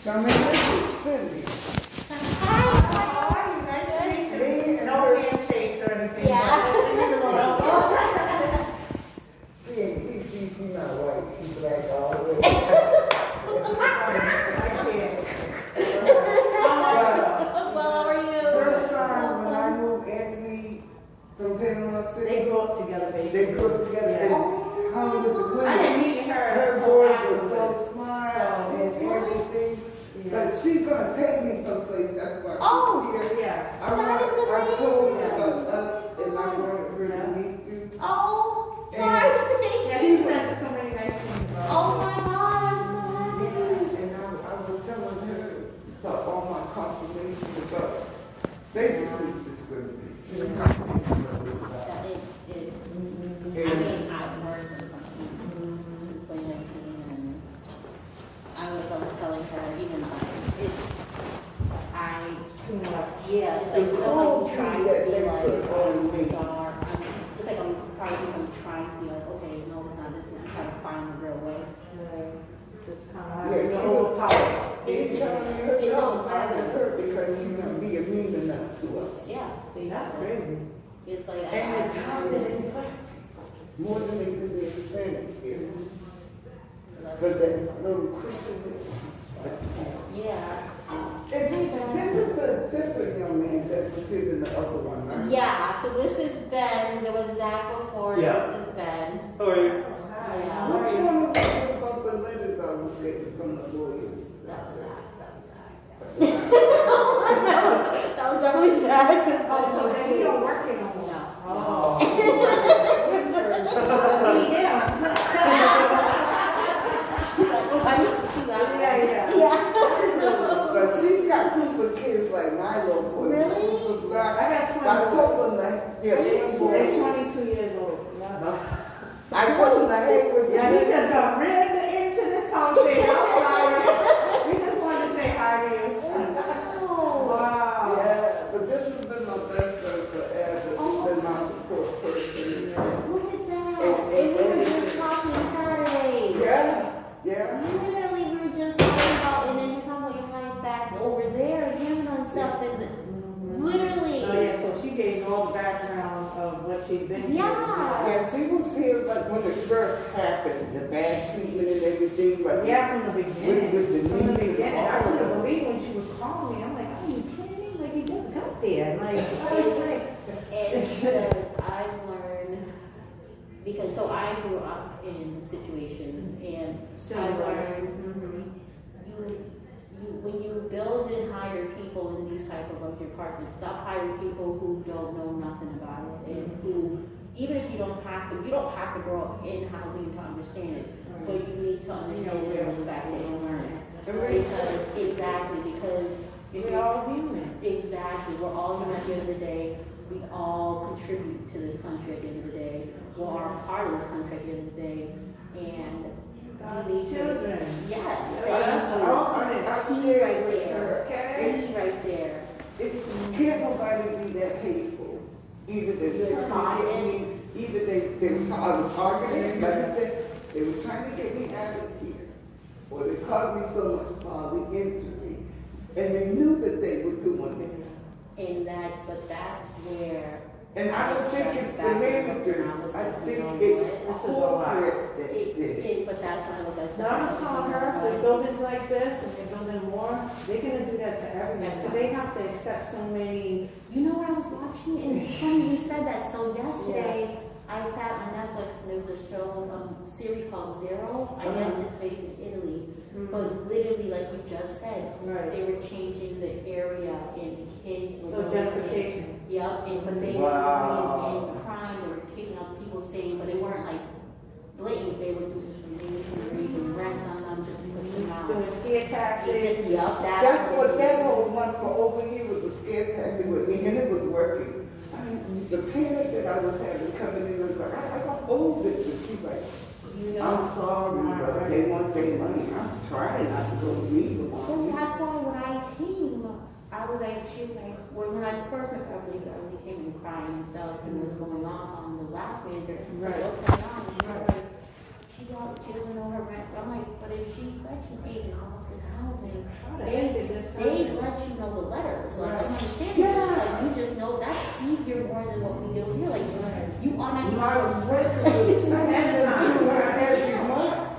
Come in, this is Cindy. Hi, how are you? Nice to meet you. No handshakes or anything. Yeah. She's not white, she's black all the way. Well, how are you? First time when I moved Anthony from Panama City. They grew up together, basically. They grew up together and hung with the women. I didn't meet her. Her boys were so smart and everything. Yeah. But she's gonna take me someplace, that's why she's here. Yeah. I told her amazing. about us and I wanted her to meet you. Oh, sorry. Yeah, she said so many nice things about Oh my God, I'm so happy. And I was telling her about all my confirmation about baby police discrimination. That I mean, I've worked in since 2019, and I was telling her, even too much. yeah, it's like, you know, like you try to be like, star. It's like I'm trying to be like, okay, no, it's not this, and I'm trying to find the real way. Just kind of Yeah, your she old power. She's telling me her job bothers her because she's not being mean enough to us. Yeah, That's crazy. it's like, And they targeted black more than they did the Hispanics here. But that little Christian. yeah. This is a different young man that was here than the other one, right? Yeah, so this is Ben. There was Zach before. Yeah. This is Ben. How are you? Yeah. What you want to talk about the letters I was getting from the lawyers? That was Zach. That was definitely Zach. Oh, so then you don't work in no more. Oh. Yeah. But she's got super kids like my little boy. Really? Superstar. I got 20. I told them that, yeah, They're boy. 22 years old. Yeah. I told them that, hey, with Yeah, he the just got really into this conversation. I'm sorry. We just wanted to say hi to you. Wow. yeah, but this has been my best friend forever. She's been my support person. Look at that. And we were just talking Saturday. Yeah. Literally, we were just talking about, and then you're talking about your life back over there, Yemen and stuff, and literally. Oh yeah, so she gave all the background of what she'd been through. Yeah. Yeah, she was here like when it first happened, the bad treatment and everything, but Yeah, from the beginning. With the From the knee and beginning. I all couldn't of it. believe when she was calling me. I'm like, are you kidding me? Like, you just got there. Like, I was like, I've learned, because so I grew up in situations, and I learned when you build and hire people in these type of like departments, stop hiring people who don't know nothing about it, and who, even if you don't have to grow up in housing to understand it, but you need to understand it and respect it and learn it. Because if we're you're all human. exactly, we're all human at the end of the day. We all contribute to this country at the end of the day. We are a part of this country at the end of the day, and we need Children. Yes. I Key share right with her, there. okay? Key right there. Can't nobody be that hateful. Either they were trying to get me, either I was targeted, like I said, they were trying to get me out of here. Or they caused me so much bodily injury. And they knew that they were doing this. And that's where. And I don't think it's the manager. I think it's corporate that did it. But that's when I look at. No, I'm just telling her, with buildings like this, and they're building more, they're gonna do that to everyone, because they have to accept so many. You know what I was watching, and it's funny you said that. So yesterday, I sat on Netflix and there was a show, series called Zero. I guess it's based in Italy, but literally, like you just said, Right. they were changing the area and kids were So going gentrification. in. Yep, but they were bringing in crime. They were taking out people saying, but they weren't like blatant. They were doing raising rents on them just to push them out. Doing scare tactics. Yep, That's what that whole month for over here was a scare tactic with me, and it was working. The panic that I was having coming in was like, I got hold of it. She's like, I'm sorry, but they want their money. I'm trying not to go leave them So on. that's why when I came, I was like, she was like, when I first met Beverly came in crying and stuff, and what's going on the last manager, Right. what's going on? And she was like, she doesn't know her rent. I'm like, but if she's Section 8 and almost in housing, they let you know the letters. Like, I'm understanding this. Like, you just know that's easier more than what we do here. Like, you automatically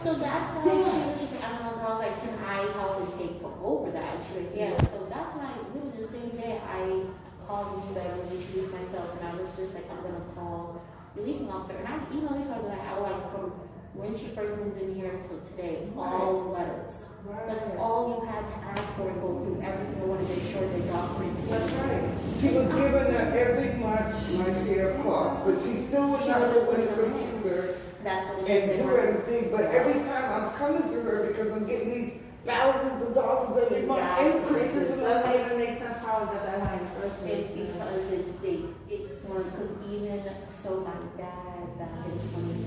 So that's why she was just like, I was like, can I help and take over that? And she's like, yeah. So that's why, really the same day, I called you back and introduced myself, and I was just like, I'm gonna call the leasing officer. And I emailed this one, like, I was like, from when she first moved in here until today, all letters. That's all you had to ask for and go through every single one to make sure they documented. That's right. She was giving her every month my share of cost, but she still was not open the computer That's what it and is. do everything. But every time I'm coming to her because I'm getting these thousands of dollars every month increases. It doesn't even make sense how it does that how you first It's because it's one, because even so my dad back in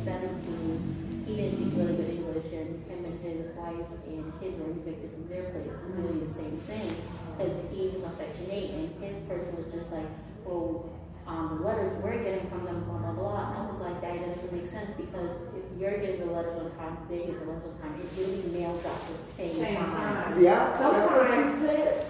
2017, he didn't speak really good English, and him and his wife and kids were evicted from their place, doing the same thing, because he was on Section 8, and his person was just like, well, the letters we're getting from them, blah, blah, blah, and I was like, that doesn't make sense, because if you're getting the letters on time, they get the letters on time, it really mails out the same time. Yeah,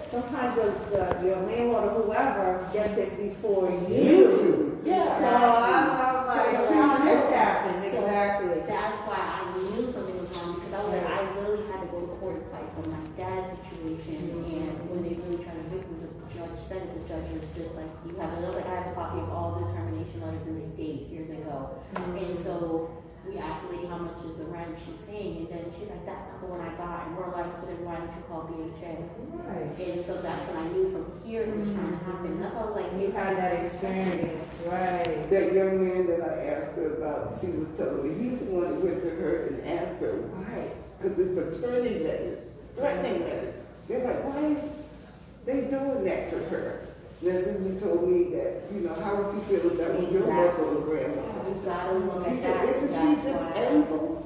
Sometimes your landlord or whoever gets it before you you do. do. Yeah. So I'm like, how this happened, So exactly. that's why I knew something was wrong, because I was like, I literally had to go to court to fight for my dad's situation, and when they really tried to evict me, the judge said it, the judge was just like, you have another, I have a copy of all the termination letters and the date, here they go. And so we asked the lady how much is the rent, she's saying, and then she's like, that's not the one I got, and we're like, so then why didn't you call BHA? Right. And so that's when I knew from here it was trying to happen, that's why I was like, You had that experience, right. That young man that I asked her about, she was telling me, he's the one that went to her and asked her why. Because it's attorney letters, threatening letters. They're like, why is they doing that to her? That's when you told me that, how would you feel if that was your mother or grandma? You gotta look He at said, that. isn't she disabled?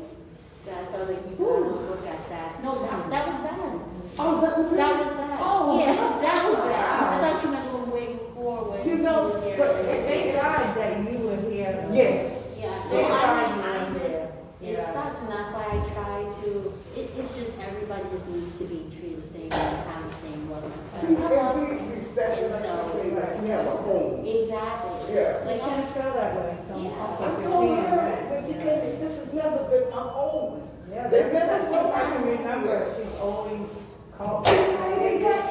That's why like, you gotta look at that. No, that was bad. Oh, that was That it? was bad. Oh, Yeah, that was bad. wow. I thought you meant going way before when You he know, was here. but Thank God that you were here. Yes. Yeah, no, Thank God you I were just, there. it Yeah. sucks, and that's why I try to, it's just everybody just needs to be treated the same way, and have the same level of respect. We respect it like you say, like we have a home. Exactly. Yeah. They shouldn't feel that way. Yeah. I told her, but you can't, this has never been my home. Yeah, They every never time told I can me remember, she's always called. They got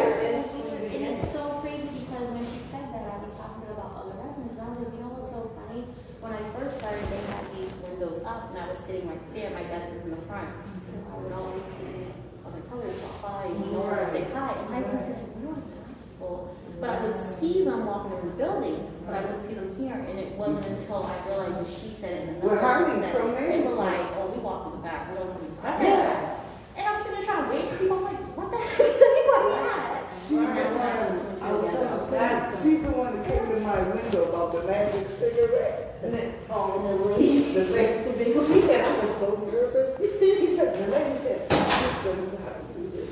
And it's so crazy because when she said that, I was talking about other residents, and I was like, you know what's so funny? When I first started, they had these windows up, and I was sitting right there, my desk was in the front. So I would always see other colors walk by, and you know, I would say hi, and I would like, you know, people. But I would see them walking in the building, but I wouldn't see them here, and it wasn't until I realized that she said it, and We're another hiding person said from it. They were them. like, oh, we walk in the back, we don't come in the front. Yeah. And I'm sitting there trying to wait for people, I'm like, what the heck is everybody at? That's why I put two and two together. She's the one that came to my window about the magic cigarette. Oh, the lady. The lady, she said, I was so nervous. She said, the lady said, you shouldn't have to do this.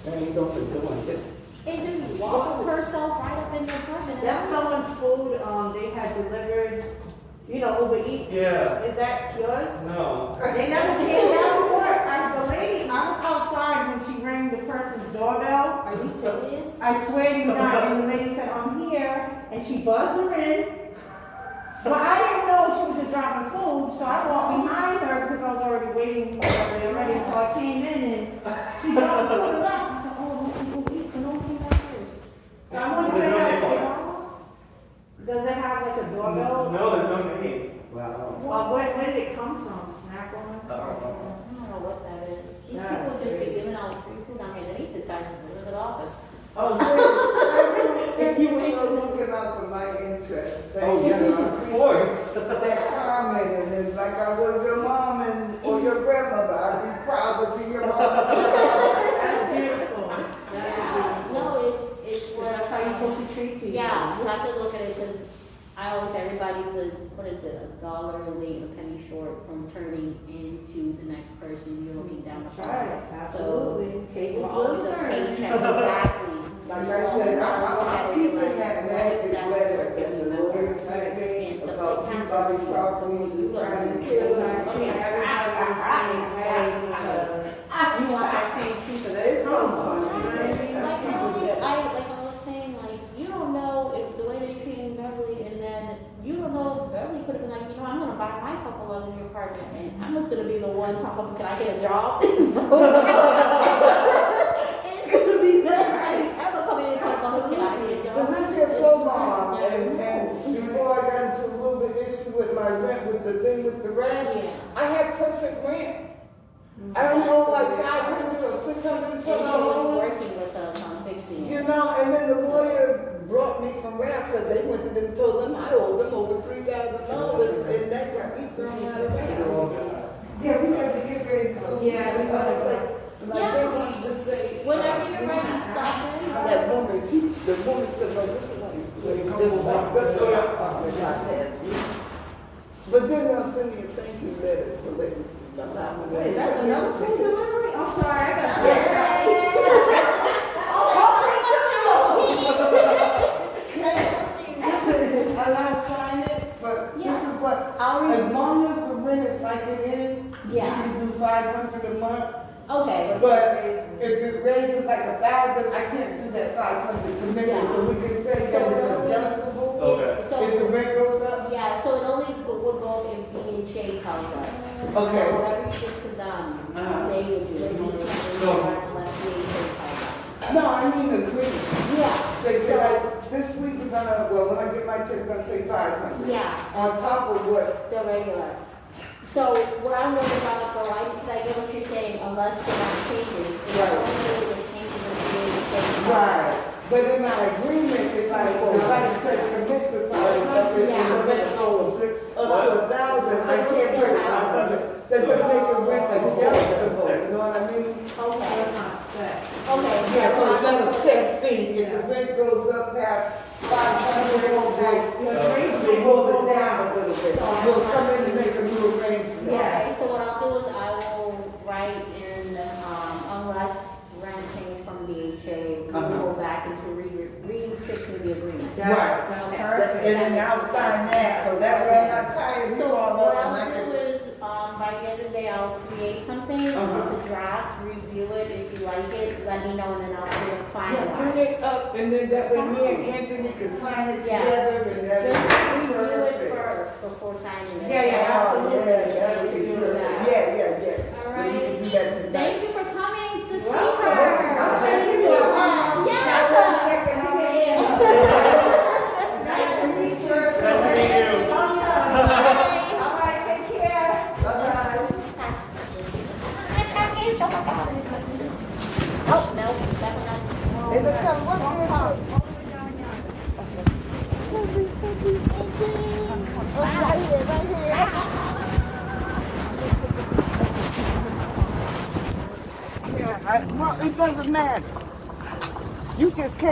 I ain't going to do it. Just And just walk herself right up in the apartment. That's someone's food, they had delivered, Uber Eats. Yeah. Is that yours? No. They never came down for it. The lady, I was outside when she rang the person's doorbell. Are you serious? I swear to you not. And the lady said, I'm here. And she buzzed her in. But I didn't know she was just dropping food. So I walked behind her because I was already waiting for her already. So I came in and she dropped food and left. I said, oh, no people eat. So no one came back here. So I wonder if they have, does it have like a doorbell? No, there's no name. wow. Where did it come from? Snack on? I don't know what that is. These Yeah, people just it's be giving out free food down here. They need to die in the office. Oh, good. If you were looking out for my interest, Oh, yeah, of course. that comment, and it's like I was your mom or your grandmother, I'd be proud to be your mom. That's beautiful. No, it's what. That's how you're supposed to treat people. Yeah, you have to look at it because I always say everybody's $1 late, a penny short from turning into the next person you're looking down the That's right. So Absolutely. Tables we're will always a turn. paycheck, exactly. Like I said, I'm keeping that magic letter that the lawyer sent me about Peabody Properties trying to kill them. I mean, everybody was saying, you want that same truth of it? Like I was saying, like, you don't know if the way they're treating Beverly, and then you don't know, Beverly could have been like, you know, I'm gonna buy myself a luxury apartment, and I'm just gonna be the one pop up, can I get a job? It's gonna be that, I'm gonna come in and talk about, can I get a job? So this is so long, and before I got into a little bit issue with my rent, with the thing with the rent, Yeah. I had perfect rent. I don't know, like 500 or 600 And he something. was working with us on fixing You it. know, and then the lawyer brought me from rap because they went to them and told them I owed them over $3,000, and that got me thrown out of rap. Yeah, we got to get ready to go. Yeah, we gotta like they wanted to say. Whenever you're ready, stop in. That woman, the woman said, no, this is like good apartment, not past me. But then they'll send me a thank you letter for letting allow me. Wait, that's another food delivery? I'm sorry, I got Allow sign it, but this is what, as long as the rent is like it is, you Yeah. can do 500 a month. Okay. But if it raises like 1,000, I can't do that 500 commitment, so we can say that it's adjustable. Okay. If the So, rent goes up. yeah, so it only would go if B&J tells us. Okay. So whatever you give to them, they would do it. We can't do it unless B&J tells us. No, I mean agree. Yeah. They say like, this week we're gonna, well, when I get my check, we're gonna pay 500. Yeah. On top of what? The regular. So what I'm worried about, though, I get what you're saying, unless there are changes. It's Right. only the changes in B&J. Right. But in my agreement, if I commit to 500, Yeah. and the rent goes up to 1,000, I can't pay 500. They're gonna make the rent adjustable, you know what I mean? Okay. Okay. Yeah, so it's not a set fee, if the rent goes up past 500, they won't go down a little bit. We'll come in and make a new arrangement. Okay, so what I'll do is I will write in, unless rent change from BHA, we will go back into re-fixing the agreement. Right. Perfect. And then I'll sign that, so that way I'm not tired, you So all what up and I I'll do can. is, by the end of the day, I'll create something, it's a draft, review it, if you like it, let me know, and then I'll do it Yeah, bring finalized. it up, and then that way me and Anthony can sign it Yeah. together, and that Just would be review it perfect. first before signing it. Yeah, yeah, absolutely. Yeah, that would be Do perfect. that. Yeah. All So we can right. do that tonight. Thank you for coming to see Welcome. her. Thank you. Yeah. Nice to meet you. Nice to meet you. All right, take care. Bye-bye. Oh, no, definitely not. And then come, what is it? Well, it doesn't matter. You just can't.